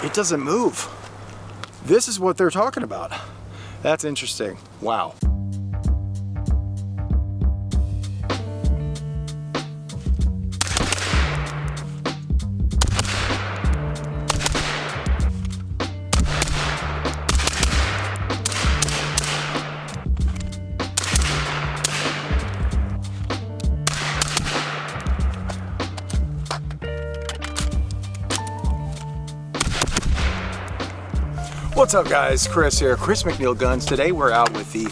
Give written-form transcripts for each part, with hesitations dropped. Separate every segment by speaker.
Speaker 1: it doesn't move. This is what they're talking about. That's interesting. Wow. What's up guys, Chris here, Chris McNeil Guns. Today we're out with the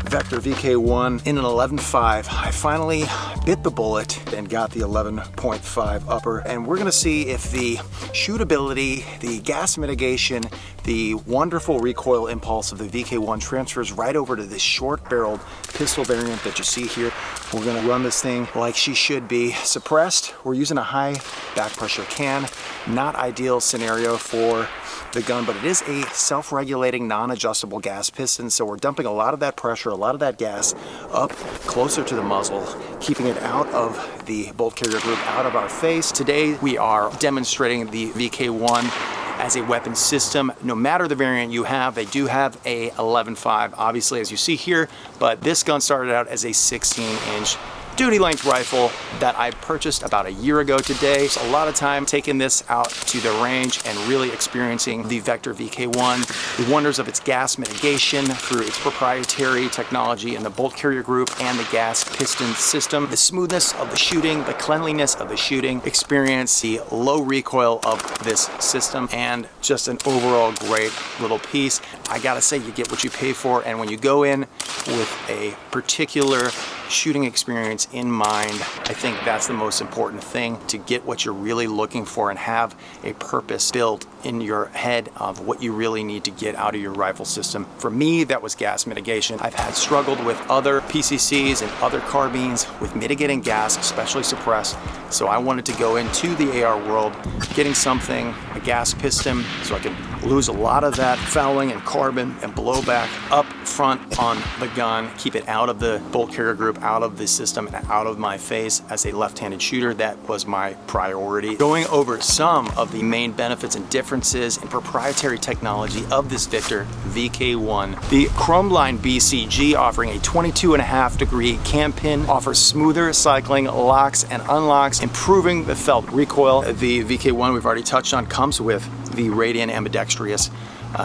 Speaker 1: Vector VK-1 in an 11.5. I finally bit the bullet and got the 11.5 upper, and we're gonna see if the shootability, the gas mitigation, the wonderful recoil impulse of the VK-1 transfers right over to this short-barreled pistol variant that you see here. We're gonna run this thing like she should be. Suppressed, we're using a high back pressure can. Not ideal scenario for the gun, but it is a self-regulating, non-adjustable gas piston, so we're dumping a lot of that pressure, a lot of that gas up closer to the muzzle, keeping it out of the bolt carrier group, out of our face. Today we are demonstrating the VK-1 as a weapon system. No matter the variant you have, they do have a 11.5, obviously, as you see here, but this gun started out as a 16-inch duty length rifle that I purchased about a year ago today. So a lot of time taking this out to the range and really experiencing the Vector VK-1, the wonders of its gas mitigation through its proprietary technology in the bolt carrier group and the gas piston system, the smoothness of the shooting, the cleanliness of the shooting experience, the low recoil of this system, and just an overall great little piece. I gotta say, you get what you pay for, and when you go in with a particular shooting experience in mind, I think that's the most important thing, to get what you're really looking for and have a purpose built in your head of what you really need to get out of your rifle system. For me, that was gas mitigation. I've had struggled with other PCCs and other carbines with mitigating gas, especially suppressed. So I wanted to go into the AR world, getting something, a gas piston, so I could lose a lot of that fouling and carbon and blowback up front on the gun, keep it out of the bolt carrier group, out of the system, and out of my face. As a left-handed shooter, that was my priority. Going over some of the main benefits and differences in proprietary technology of this Vector VK-1. The Chromeline BCG, offering a 22.5 degree cam pin, offers smoother cycling, locks and unlocks, improving the felt recoil. The VK-1 we've already touched on comes with the Radian ambidextrous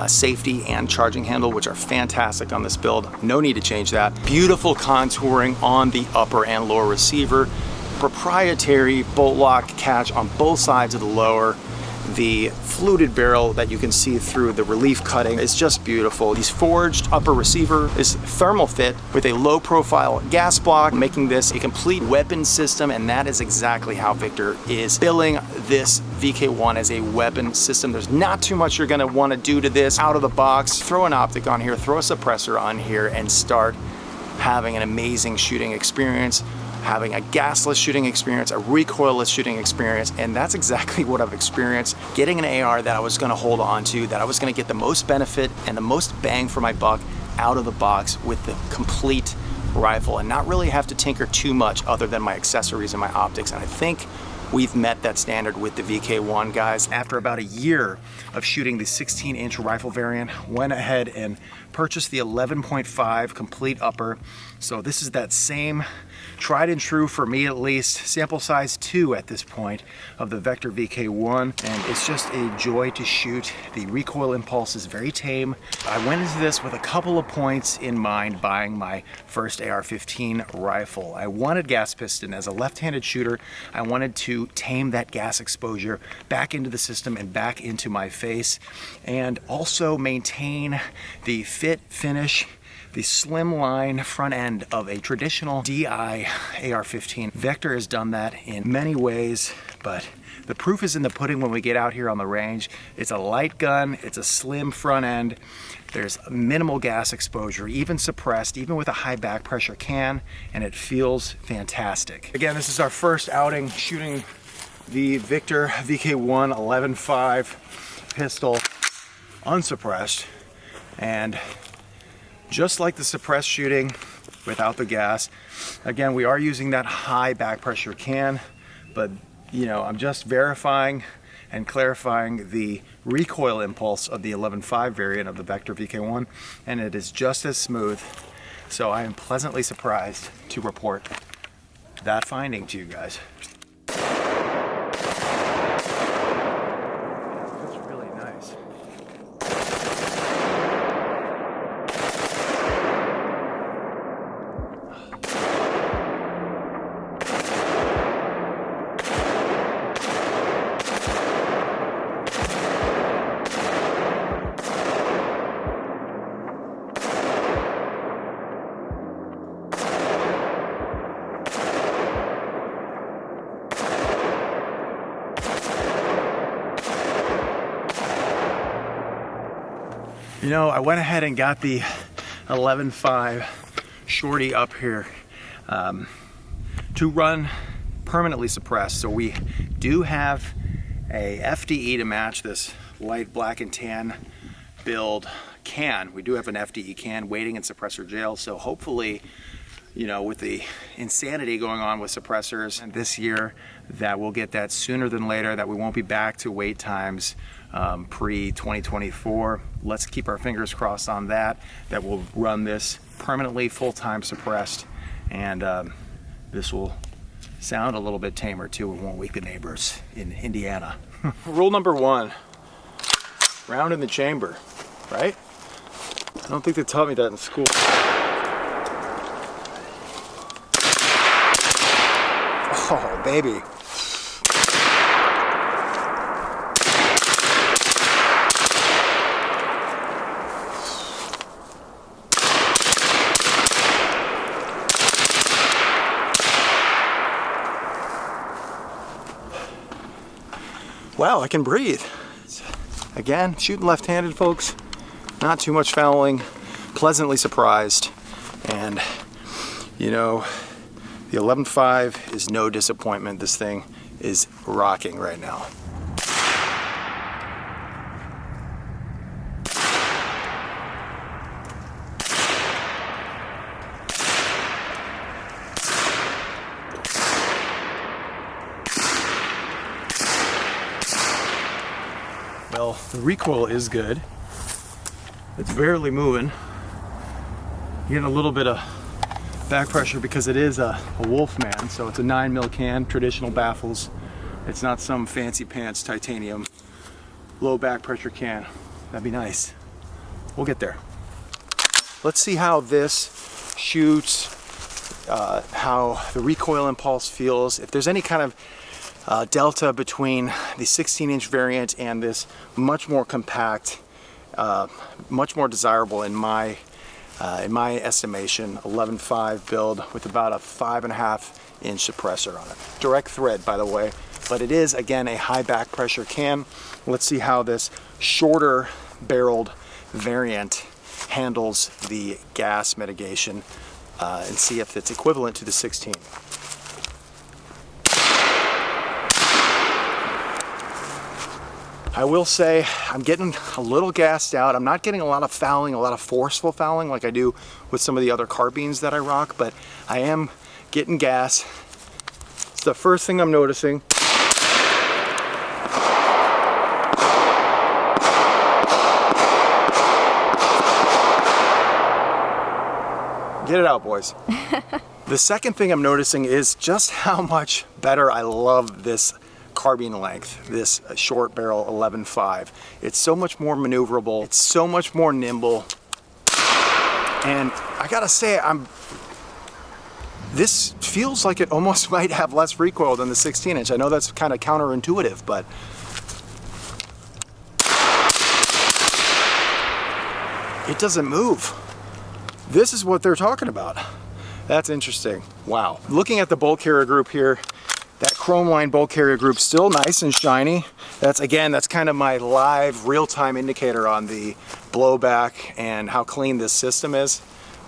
Speaker 1: safety and charging handle, which are fantastic on this build. No need to change that. Beautiful contouring on the upper and lower receiver. Proprietary bolt lock catch on both sides of the lower. The fluted barrel that you can see through the relief cutting is just beautiful. This forged upper receiver is thermal fit with a low profile gas block, making this a complete weapon system, and that is exactly how Victor is billing this VK-1 as a weapon system. There's not too much you're gonna wanna do to this out of the box. Throw an optic on here, throw a suppressor on here, and start having an amazing shooting experience, having a gasless shooting experience, a recoilless shooting experience, and that's exactly what I've experienced. Getting an AR that I was gonna hold on to, that I was gonna get the most benefit and the most bang for my buck out of the box with the complete rifle, and not really have to tinker too much other than my accessories and my optics. And I think we've met that standard with the VK-1, guys. After about a year of shooting the 16-inch rifle variant, went ahead and purchased the 11.5 complete upper. So this is that same tried and true, for me at least, sample size 2 at this point of the Vector VK-1, and it's just a joy to shoot. The recoil impulse is very tame. I went into this with a couple of points in mind buying my first AR-15 rifle. I wanted gas piston. As a left-handed shooter, I wanted to tame that gas exposure back into the system and back into my face, and also maintain the fit, finish, the slim line front end of a traditional DI AR-15. Vector has done that in many ways, but the proof is in the pudding when we get out here on the range. It's a light gun, it's a slim front end, there's minimal gas exposure, even suppressed, even with a high back pressure can, and it feels fantastic. Again, this is our first outing shooting the Vector VK-1 11.5 pistol unsuppressed, and just like the suppressed shooting without the gas, again, we are using that high back pressure can, but you know, I'm just verifying and clarifying the recoil impulse of the 11.5 variant of the Vector VK-1, and it is just as smooth. So I am pleasantly surprised to report that finding to you guys. That's really nice. You know, I went ahead and got the 11.5 shorty up here to run permanently suppressed. So we do have a FDE to match this light black and tan build can. We do have an FDE can waiting in suppressor jail. So hopefully, you know, with the insanity going on with suppressors and this year, that we'll get that sooner than later, that we won't be back to wait times pre-2024. Let's keep our fingers crossed on that, that we'll run this permanently full-time suppressed, and this will sound a little bit tamer too. It won't wake the neighbors in Indiana. Rule number 1, round in the chamber, right? I don't think they taught me that in school. Oh, baby. Wow, I can breathe. Again, shooting left-handed, folks. Not too much fouling. Pleasantly surprised. And, you know, the 11.5 is no disappointment. This thing is rocking right now. Well, the recoil is good. It's barely moving. Getting a little bit of back pressure because it is a Wolfman, so it's a 9mm can, traditional baffles. It's not some fancy pants titanium low back pressure can. That'd be nice. We'll get there. Let's see how this shoots, how the recoil impulse feels. If there's any kind of delta between the 16-inch variant and this much more compact, much more desirable in my estimation, 11.5 build with about a 5.5-inch suppressor on it. Direct thread, by the way, but it is, again, a high back pressure can. Let's see how this shorter barreled variant handles the gas mitigation and see if it's equivalent to the 16. I will say I'm getting a little gassed out. I'm not getting a lot of fouling, a lot of forceful fouling like I do with some of the other carbines that I rock, but I am getting gas. It's the first thing I'm noticing. Get it out, boys. The second thing I'm noticing is just how much better I love this carbine length, this short barrel 11.5. It's so much more maneuverable, it's so much more nimble, and I gotta say, this feels like it almost might have less recoil than the 16-inch. I know that's kind of counterintuitive, but it doesn't move. This is what they're talking about. That's interesting. Wow. Looking at the bolt carrier group here, that chrome line bolt carrier group still nice and shiny. That's kind of my live real-time indicator on the blowback and how clean this system is.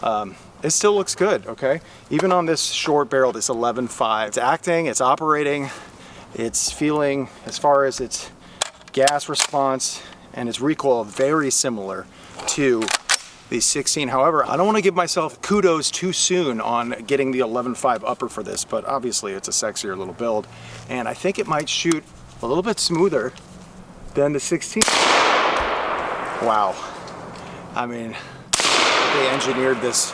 Speaker 1: It still looks good, okay? Even on this short barrel, this 11.5, it's acting, it's operating, it's feeling, as far as its gas response and its recoil, very similar to the 16. However, I don't want to give myself kudos too soon on getting the 11.5 upper for this, but obviously it's a sexier little build, and I think it might shoot a little bit smoother Then the 16. Wow. I mean, they engineered this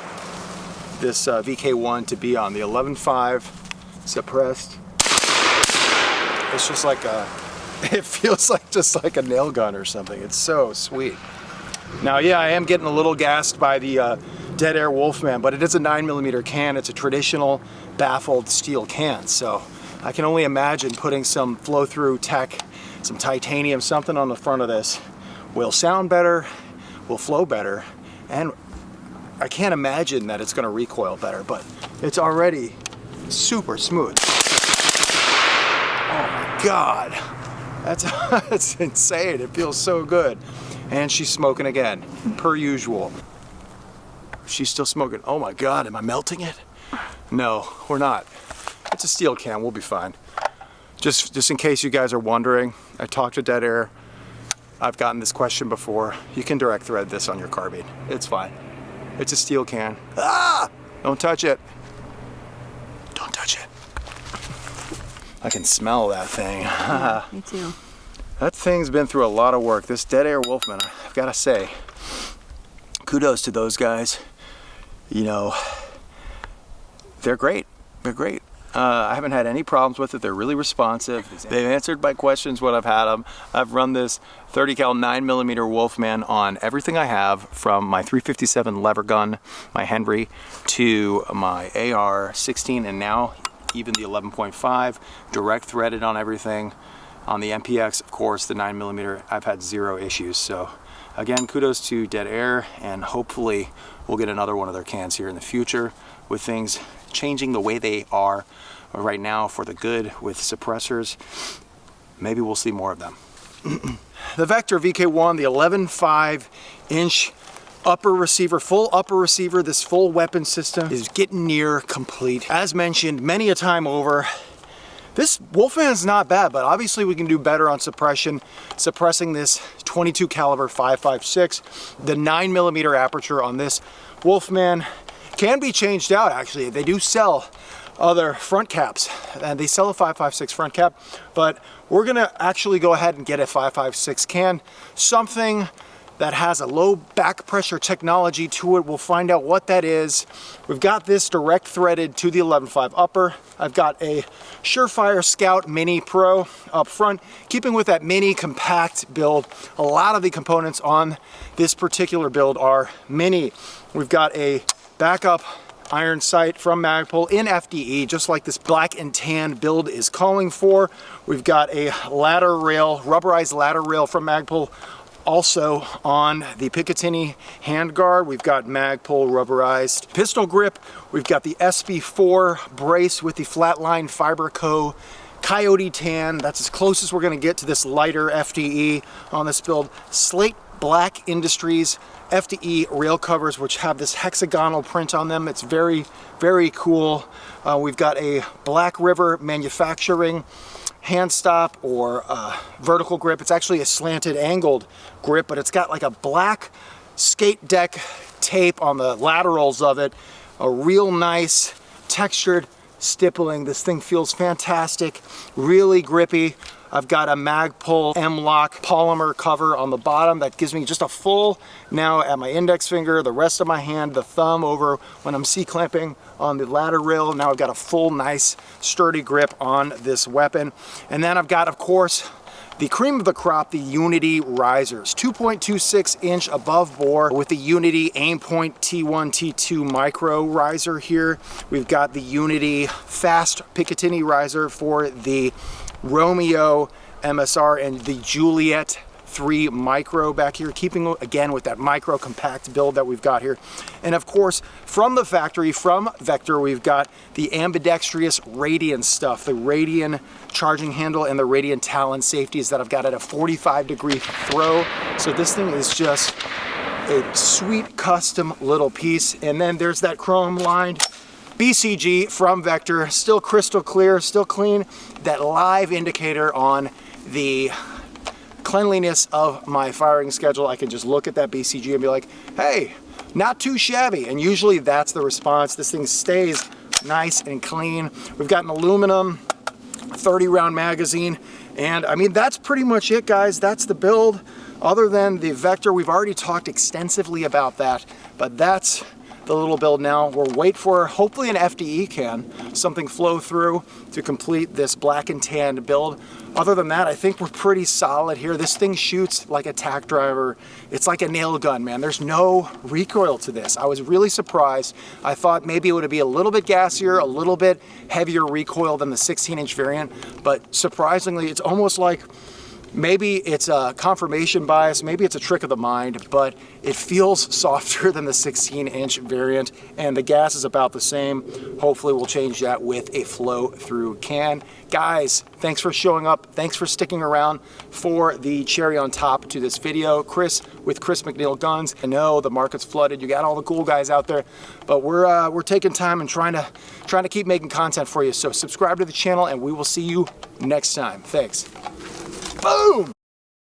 Speaker 1: VK-1 to be on the 11.5 suppressed. It's just like it feels like just like a nail gun or something. It's so sweet. Now, yeah, I am getting a little gassed by the Dead Air Wolfman, but it is a 9mm can. It's a traditional baffled steel can, so I can only imagine putting some flow-through tech, some titanium, something on the front of this will sound better, will flow better, and I can't imagine that it's going to recoil better, but it's already super smooth. Oh my God, that's insane. It feels so good. And she's smoking again, per usual. She's still smoking. Oh my God, am I melting it? No, we're not. It's a steel can, we'll be fine. Just in case you guys are wondering, I talked to Dead Air. I've gotten this question before. You can direct thread this on your carbine. It's fine. It's a steel can. Ah! Don't touch it. Don't touch it. I can smell that thing.
Speaker 2: Yeah, me too.
Speaker 1: That thing's been through a lot of work. This Dead Air Wolfman, I've got to say, kudos to those guys. You know, they're great. They're great. I haven't had any problems with it. They're really responsive. They've answered my questions when I've had them. I've run this 30 cal 9mm Wolfman on everything I have, from my 357 lever gun, my Henry, to my AR-15, and now even the 11.5, direct threaded on everything. On the MPX, of course, the 9mm, I've had zero issues. So again, kudos to Dead Air, and hopefully we'll get another one of their cans here in the future, with things changing the way they are right now for the good with suppressors. Maybe we'll see more of them. The Vector VK-1, the 11.5-inch upper receiver, full upper receiver, this full weapon system is getting near complete. As mentioned many a time over, this Wolfman's not bad, but obviously we can do better on suppression. Suppressing this 22 caliber 5.56, the 9mm aperture on this Wolfman can be changed out. Actually, they do sell other front caps, and they sell a 5.56 front cap, but we're gonna actually go ahead and get a 5.56 can, something that has a low back pressure technology to it. We'll find out what that is. We've got this direct threaded to the 11.5 upper. I've got a Surefire Scout Mini Pro up front, keeping with that mini compact build. A lot of the components on this particular build are mini. We've got a backup iron sight from Magpul in FDE, just like this black and tan build is calling for. We've got a ladder rail, rubberized ladder rail from Magpul, also on the Picatinny handguard. We've got Magpul rubberized pistol grip. We've got the SB4 brace with the Flatline Fiberco Coyote tan. That's as close as we're gonna get to this lighter FDE on this build. Slate Black Industries FDE rail covers, which have this hexagonal print on them. It's very, very cool. We've got a Black River Manufacturing hand stop or vertical grip. It's actually a slanted angled grip, but it's got like a black skate deck tape on the laterals of it. A real nice textured stippling. This thing feels fantastic, really grippy. I've got a Magpul M-Lock polymer cover on the bottom that gives me just a full, now at my index finger, the rest of my hand, the thumb over when I'm C-clamping on the ladder rail. Now I've got a full, nice, sturdy grip on this weapon. And then I've got, of course, the cream of the crop, the Unity risers. 2.26-inch above bore with the Unity Aimpoint T1, T2 micro riser here. We've got the Unity fast Picatinny riser for the Romeo MSR and the Juliet 3 micro back here, keeping again with that micro compact build that we've got here. And of course, from the factory, from Vector, we've got the ambidextrous Radian stuff, the Radian charging handle and the Radian Talon safeties that I've got at a 45-degree throw. So this thing is just a sweet custom little piece. And then there's that chrome lined BCG from Vector, still crystal clear, still clean. That live indicator on the cleanliness of my firing schedule. I can just look at that BCG and be like, hey, not too shabby. And usually that's the response. This thing stays nice and clean. We've got an aluminum 30 round magazine. And I mean, that's pretty much it, guys. That's the build. Other than the Vector, we've already talked extensively about that, but that's the little build now. We'll wait for hopefully an FDE can, something flow through to complete this black and tan build. Other than that, I think we're pretty solid here. This thing shoots like a tack driver. It's like a nail gun, man. There's no recoil to this. I was really surprised. I thought maybe it would be a little bit gassier, a little bit heavier recoil than the 16-inch variant, but surprisingly, it's almost like maybe it's a confirmation bias, maybe it's a trick of the mind, but it feels softer than the 16-inch variant, and the gas is about the same. Hopefully we'll change that with a flow-through can. Guys, thanks for showing up. Thanks for sticking around for the cherry on top to this video. Chris with Chris McNeil Guns. I know the market's flooded. You got all the cool guys out there, but we're taking time and trying to keep making content for you. So subscribe to the channel, and we will see you next time. Thanks. Boom!